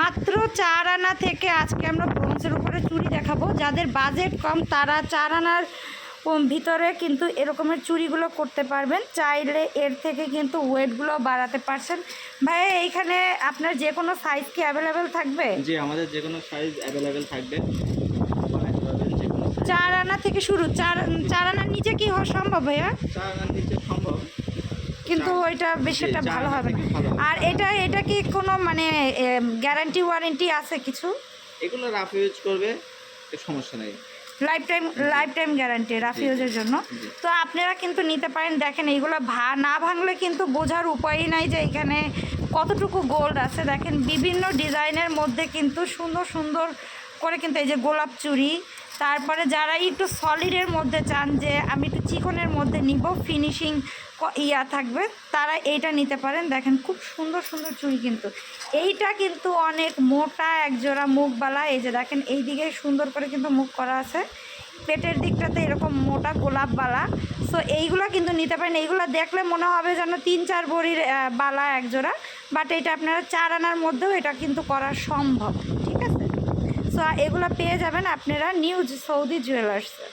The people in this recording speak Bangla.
মাত্র 4 আনা থেকে আজকে আমরা ব্রোঞ্জের উপরে চুড়ি দেখাবো। যাদের বাজেট কম তারা 4 আনার ভিতরে কিন্তু এরকমের চুড়িগুলো করতে পারবেন। চাইলে এর থেকে কিন্তু ওয়েটগুলো বাড়াতে পারছেন। ভাই এইখানে আপনার যে কোনো সাইজ কি অ্যাভেলেবেল থাকবে? জি, আমাদের যে কোনো সাইজ অ্যাভেলেবেল থাকবে। 4 আনা থেকে শুরু। 4 আনার নিচে কি হওয়া সম্ভব ভাইয়া? 4 আনার নিচে সম্ভব, কিন্তু ওইটা বেশি একটা ভালো হবে না। আর এটা কি কোনো মানে গ্যারান্টি ওয়ারেন্টি আছে কিছু? এগুলো রাফ ইউজ করবে, সমস্যা নেই। লাইফ টাইম গ্যারান্টি রাফ ইউজের জন্য। তো আপনারা কিন্তু নিতে পারেন। দেখেন এইগুলো না ভাঙলে কিন্তু বোঝার উপায়ই নাই যে এখানে কতটুকু গোল্ড আছে। দেখেন বিভিন্ন ডিজাইনের মধ্যে কিন্তু সুন্দর সুন্দর করে কিন্তু এই যে গোলাপ চুড়ি। তারপরে যারা একটু সলিডের মধ্যে চান যে আমি একটু চিকনের মধ্যে নিব, ফিনিশিং থাকবে, তারা এইটা নিতে পারেন। দেখেন খুব সুন্দর সুন্দর চুড়ি কিন্তু। এইটা কিন্তু অনেক মোটা একজোড়া মুখবালা। এই যে দেখেন এই দিকে সুন্দর করে কিন্তু মুখ করা আছে, পেটের দিকটাতে এরকম মোটা গোলাপ বালা। সো এইগুলো কিন্তু নিতে পারেন। এইগুলো দেখলে মনে হবে যেন 3-4 ভরির বালা একজোড়া, বাট এটা আপনারা 4 আনার মধ্যেও এটা কিন্তু করা সম্ভব। ঠিক আছে, সো এগুলো পেয়ে যাবেন আপনারা নিউ সৌদি জুয়েলার্সে।